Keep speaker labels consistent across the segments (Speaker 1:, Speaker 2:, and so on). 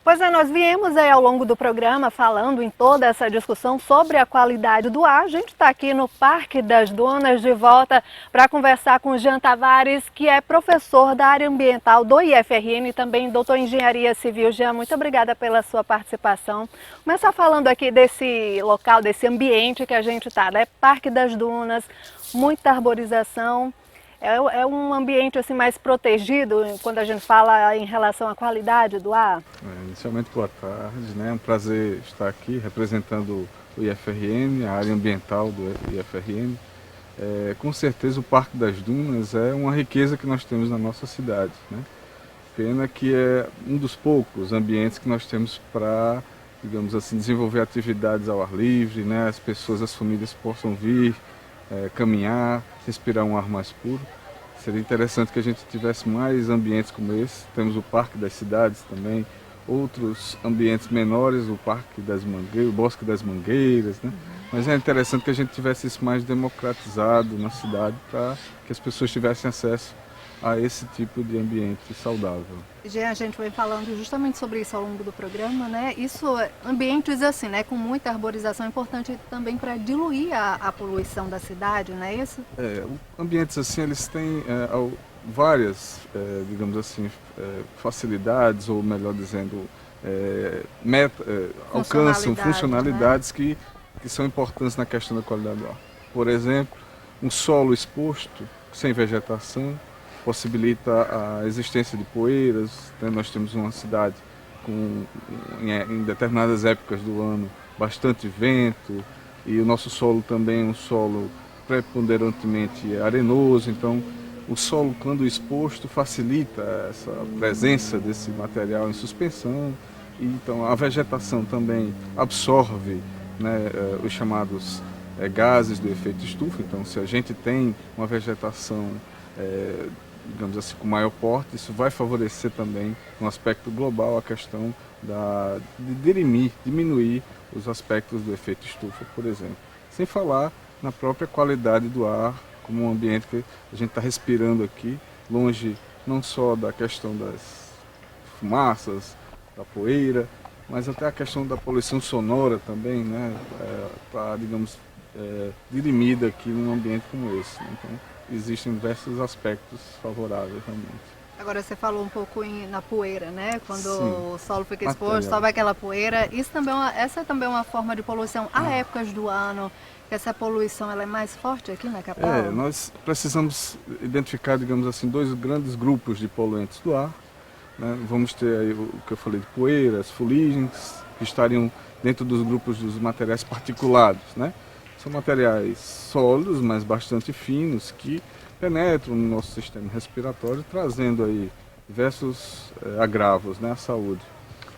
Speaker 1: Pois é, nós viemos aí ao longo do programa falando em toda essa discussão sobre a qualidade do ar. A gente está aqui no Parque das Dunas de volta para conversar com o Jean Tavares, que é professor da área ambiental do IFRN e também doutor em engenharia civil. Jean, muito obrigada pela sua participação. Começar falando aqui desse local, desse ambiente que a gente está, né? Parque das Dunas, muita arborização. É um ambiente assim mais protegido quando a gente fala em relação à qualidade do ar?
Speaker 2: Inicialmente, boa tarde, né? É um prazer estar aqui representando o IFRN, a área ambiental do IFRN. Com certeza o Parque das Dunas é uma riqueza que nós temos na nossa cidade, né? Pena que é um dos poucos ambientes que nós temos para, digamos assim, desenvolver atividades ao ar livre, né? As pessoas, as famílias possam vir, caminhar, respirar um ar mais puro. Seria interessante que a gente tivesse mais ambientes como esse. Temos o Parque das Cidades também, outros ambientes menores, o Parque das Mangueiras, o Bosque das Mangueiras, né? Mas é interessante que a gente tivesse isso mais democratizado na cidade para que as pessoas tivessem acesso a esse tipo de ambiente saudável.
Speaker 1: A gente vem falando justamente sobre isso ao longo do programa, né? Isso, ambientes assim, né, com muita arborização é importante também para diluir a poluição da cidade, não é isso?
Speaker 2: Ambientes assim, eles têm várias, digamos assim, facilidades, ou melhor dizendo, alcançam funcionalidades, né? que são importantes na questão da qualidade do ar. Por exemplo, um solo exposto, sem vegetação, possibilita a existência de poeiras, né? Nós temos uma cidade com, em determinadas épocas do ano, bastante vento, e o nosso solo também é um solo preponderantemente arenoso, então o solo, quando exposto, facilita essa presença desse material em suspensão, e então a vegetação também absorve, né, os chamados gases do efeito estufa. Então, se a gente tem uma vegetação digamos assim, com maior porte, isso vai favorecer também, no aspecto global, a questão de diminuir os aspectos do efeito estufa, por exemplo. Sem falar na própria qualidade do ar, como um ambiente que a gente está respirando aqui, longe não só da questão das fumaças, da poeira, mas até a questão da poluição sonora também, né? Está, digamos, dirimida aqui num ambiente como esse, né? Então, existem diversos aspectos favoráveis realmente.
Speaker 1: Agora você falou um pouco na poeira, né? Quando
Speaker 2: Sim,
Speaker 1: o solo fica exposto, sobe aquela poeira. Essa também é uma forma de poluição. Há épocas do ano que essa poluição ela é mais forte aqui na capital?
Speaker 2: Nós precisamos identificar, digamos assim, dois grandes grupos de poluentes do ar, né? Vamos ter aí o que eu falei de poeira, as fuligens, que estariam dentro dos grupos dos materiais particulados, né? São materiais sólidos, mas bastante finos, que penetram no nosso sistema respiratório, trazendo aí diversos agravos, né, à saúde.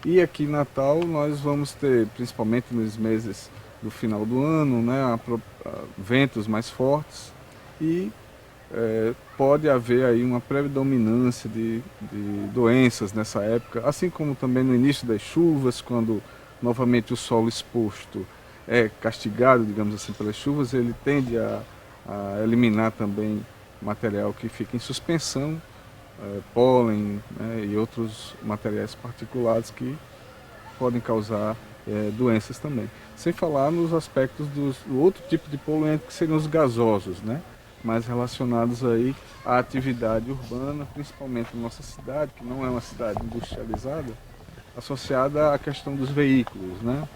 Speaker 2: E aqui em Natal nós vamos ter, principalmente nos meses do final do ano, né, ventos mais fortes, e pode haver aí uma predominância de doenças nessa época, assim como também no início das chuvas, quando novamente o solo exposto é castigado, digamos assim, pelas chuvas, ele tende a eliminar também material que fica em suspensão, pólen, né, e outros materiais particulados que podem causar doenças também. Sem falar nos aspectos do outro tipo de poluente, que seriam os gasosos, né, mais relacionados aí à atividade urbana, principalmente na nossa cidade, que não é uma cidade industrializada, associada à questão dos veículos, né.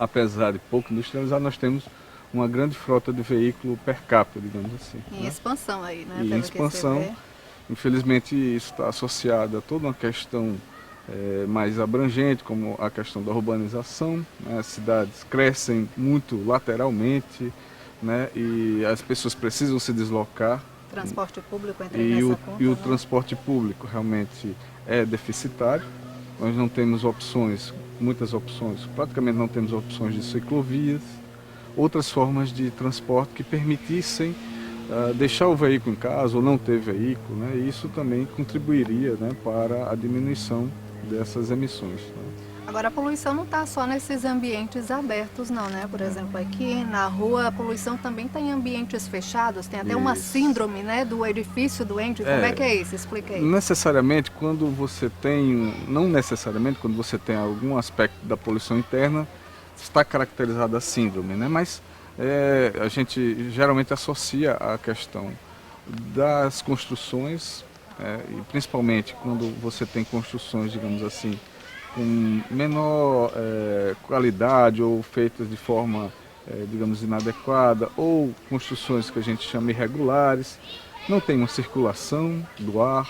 Speaker 2: Apesar de pouco industrializado, nós temos uma grande frota de veículo per capita, digamos assim.
Speaker 1: Em expansão aí, né?
Speaker 2: E em expansão, infelizmente isso está associado a toda uma questão mais abrangente, como a questão da urbanização, né? As cidades crescem muito lateralmente, né? E as pessoas precisam se deslocar.
Speaker 1: Transporte público entra nessa conta,
Speaker 2: e o
Speaker 1: né?
Speaker 2: transporte público realmente é deficitário. Nós não temos opções, muitas opções, praticamente não temos opções de ciclovias, outras formas de transporte que permitissem deixar o veículo em casa ou não ter veículo, né? E isso também contribuiria, né, para a diminuição dessas emissões, né?
Speaker 1: Agora, a poluição não está só nesses ambientes abertos, não, né? Por exemplo, aqui na rua, a poluição também está em ambientes fechados. Tem até uma
Speaker 2: Isso.
Speaker 1: síndrome, né, do edifício doente. Como é que é isso? Explica aí.
Speaker 2: Necessariamente, quando você tem, não necessariamente, quando você tem algum aspecto da poluição interna, está caracterizada a síndrome, né? Mas a gente geralmente associa a questão das construções, e principalmente quando você tem construções, digamos assim, com menor qualidade ou feitas de forma, digamos, inadequada, ou construções que a gente chama irregulares, não tem uma circulação do ar,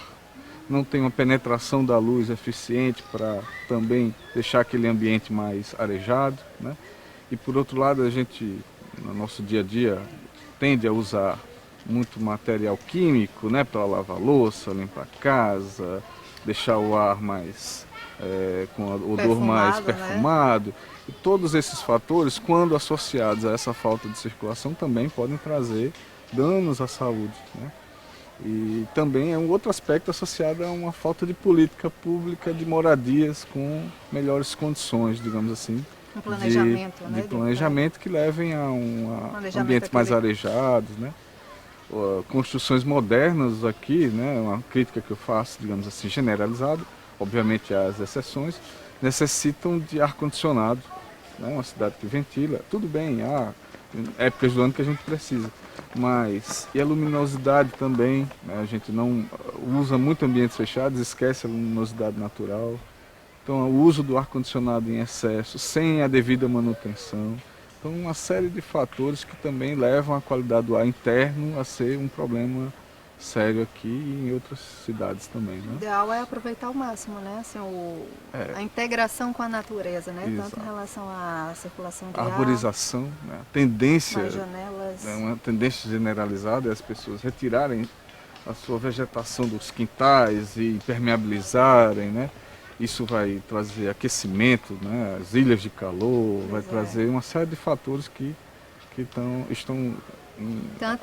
Speaker 2: não tem uma penetração da luz eficiente para também deixar aquele ambiente mais arejado, né? E por outro lado, a gente, no nosso dia a dia, tende a usar muito material químico, né, para lavar louça, limpar a casa, deixar o ar mais com o odor mais perfumado. Né? E todos esses fatores, quando associados a essa falta de circulação, também podem trazer danos à saúde, né? E também é um outro aspecto associado a uma falta de política pública de moradias com melhores condições, digamos assim,
Speaker 1: um planejamento,
Speaker 2: de planejamento que levem a ambientes mais arejados, né? Construções modernas aqui, né? Uma crítica que eu faço, digamos assim, generalizada, obviamente há as exceções, necessitam de ar-condicionado, né? Uma cidade que ventila, tudo bem, há épocas do ano que a gente precisa, mas e a luminosidade também, né? A gente não usa muito ambientes fechados, esquece a luminosidade natural, então o uso do ar-condicionado em excesso, sem a devida manutenção, então uma série de fatores que também levam a qualidade do ar interno a ser um problema sério aqui e em outras cidades também, né?
Speaker 1: O ideal é aproveitar ao máximo, né? Assim, a integração com a natureza, né?
Speaker 2: Exato.
Speaker 1: Tanto em relação à circulação de
Speaker 2: arborização, né? A tendência,
Speaker 1: mais janelas.
Speaker 2: Uma tendência generalizada é as pessoas retirarem a sua vegetação dos quintais e impermeabilizarem, né? Isso vai trazer aquecimento, né? As ilhas de calor, vai trazer uma série de fatores que estão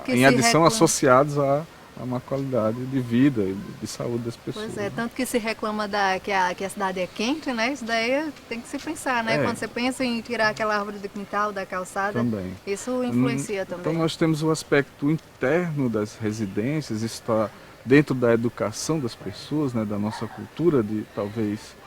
Speaker 2: em adição associados a uma qualidade de vida e de saúde das pessoas.
Speaker 1: Pois é, tanto que se reclama que a cidade é quente, né? Isso daí tem que se pensar, né? Quando você pensa em tirar aquela árvore do quintal, da calçada, também. Isso influencia também.
Speaker 2: Então nós temos o aspecto interno das residências, isso está dentro da educação das pessoas, né? Da nossa cultura, de talvez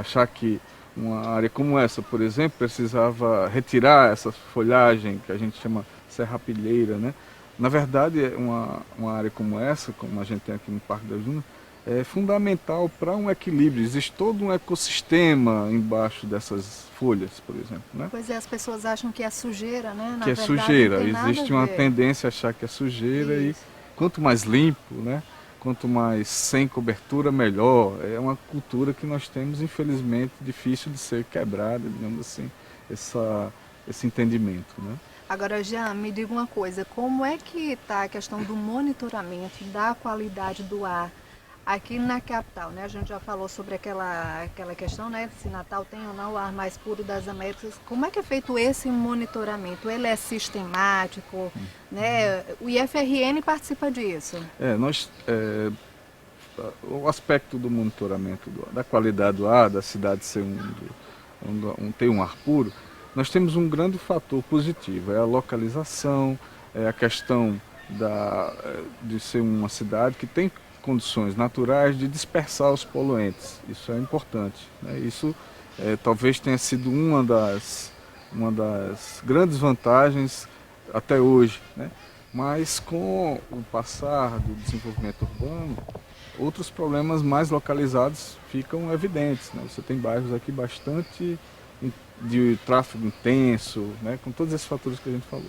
Speaker 2: achar que uma área como essa, por exemplo, precisava retirar essa folhagem que a gente chama serrapilheira, né? Na verdade, uma área como essa, como a gente tem aqui no Parque das Dunas, é fundamental para um equilíbrio. Existe todo um ecossistema embaixo dessas folhas, por exemplo, né?
Speaker 1: Pois é, as pessoas acham que é sujeira, né?
Speaker 2: Na verdade, sujeira. Existe uma tendência a achar que é sujeira. Isso. E quanto mais limpo, né? Quanto mais sem cobertura, melhor. É uma cultura que nós temos, infelizmente, difícil de ser quebrada, digamos assim, esse entendimento, né?
Speaker 1: Agora, Jean, me diga uma coisa, como é que está a questão do monitoramento da qualidade do ar aqui na capital, né? A gente já falou sobre aquela questão, né, se Natal tem ou não o ar mais puro das Américas. Como é que é feito esse monitoramento? Ele é sistemático, né? O IFRN participa disso?
Speaker 2: O aspecto do monitoramento da qualidade do ar, da cidade ser ter um ar puro, nós temos um grande fator positivo, é a localização, é a questão de ser uma cidade que tem condições naturais de dispersar os poluentes. Isso é importante, né? Isso talvez tenha sido uma das grandes vantagens até hoje, né? Mas com o passar do desenvolvimento urbano, outros problemas mais localizados ficam evidentes, né? Você tem bairros aqui bastante de tráfego intenso, né, com todos esses fatores que a gente falou.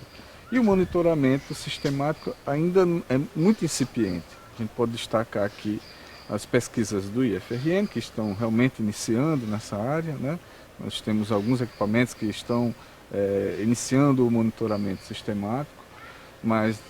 Speaker 2: E o monitoramento sistemático ainda é muito incipiente. A gente pode destacar aqui as pesquisas do IFRN, que estão realmente iniciando nessa área, né? Nós temos alguns equipamentos que estão iniciando o monitoramento sistemático, mas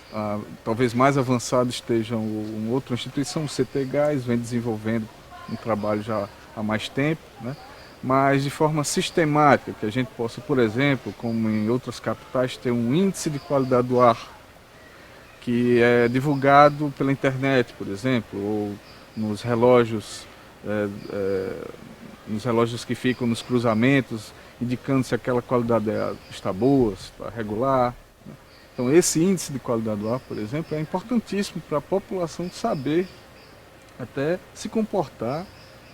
Speaker 2: talvez mais avançado esteja uma outra instituição, o CTGás, vem desenvolvendo um trabalho já há mais tempo, né? Mas de forma sistemática, que a gente possa, por exemplo, como em outras capitais, ter um índice de qualidade do ar que é divulgado pela internet, por exemplo, ou nos relógios nos relógios que ficam nos cruzamentos, indicando se aquela qualidade está boa, se está regular. Então esse índice de qualidade do ar, por exemplo, é importantíssimo para a população saber até se comportar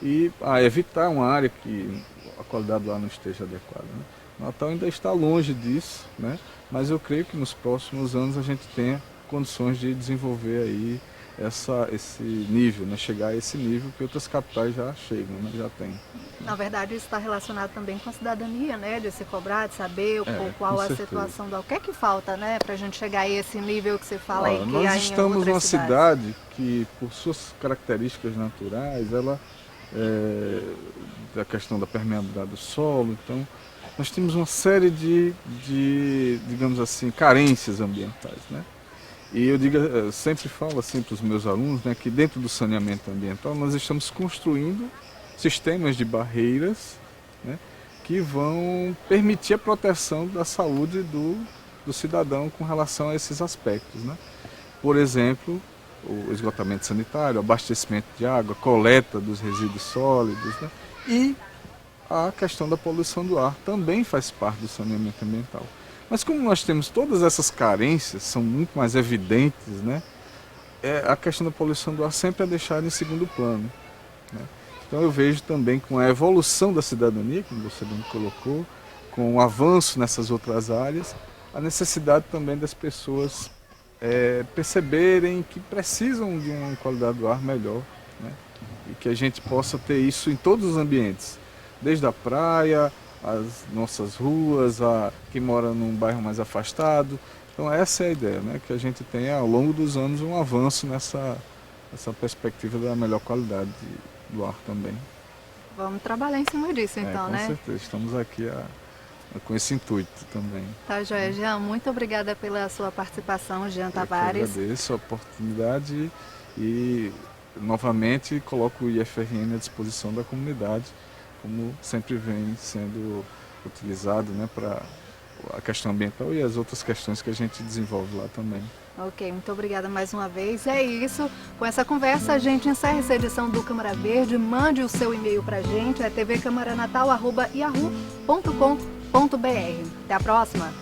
Speaker 2: e evitar uma área que a qualidade do ar não esteja adequada. Né? Natal ainda está longe disso, né? Mas eu creio que nos próximos anos a gente tenha condições de desenvolver aí esse nível, né? Chegar a esse nível que outras capitais já chegam, né? Já tem.
Speaker 1: Na verdade, isso está relacionado também com a cidadania, né? De se cobrar, de saber qual a situação do... O que é que falta, né? Para a gente chegar a esse nível que você fala aí que
Speaker 2: nós estamos numa cidade que, por suas características naturais, ela a questão da permeabilidade do solo, então nós temos uma série de digamos assim, carências ambientais, né? E eu sempre falo assim para os meus alunos, né, que dentro do saneamento ambiental nós estamos construindo sistemas de barreiras, né, que vão permitir a proteção da saúde do cidadão com relação a esses aspectos, né? Por exemplo, o esgotamento sanitário, o abastecimento de água, a coleta dos resíduos sólidos, né? E a questão da poluição do ar também faz parte do saneamento ambiental. Mas como nós temos todas essas carências, são muito mais evidentes, né? A questão da poluição do ar sempre é deixada em segundo plano, né? Então eu vejo também com a evolução da cidadania, como você bem colocou, com o avanço nessas outras áreas, a necessidade também das pessoas perceberem que precisam de uma qualidade do ar melhor, né? E que a gente possa ter isso em todos os ambientes, desde a praia, as nossas ruas, quem mora num bairro mais afastado. Então essa é a ideia, né? Que a gente tenha ao longo dos anos um avanço nessa perspectiva da melhor qualidade do ar também.
Speaker 1: Vamos trabalhar em cima disso então, né?
Speaker 2: Com certeza, estamos aqui com esse intuito também.
Speaker 1: Tá, joia. Jean, muito obrigada pela sua participação, Jean Tavares.
Speaker 2: Eu agradeço a oportunidade e novamente coloco o IFRN à disposição da comunidade, como sempre vem sendo utilizado, né, para a questão ambiental e as outras questões que a gente desenvolve lá também.
Speaker 1: Ok, muito obrigada mais uma vez. É isso. Com essa conversa a gente encerra essa edição do Câmara Verde. Mande o seu e-mail para a gente, é tvcamaranatal@yahoo.com.br. Até a próxima!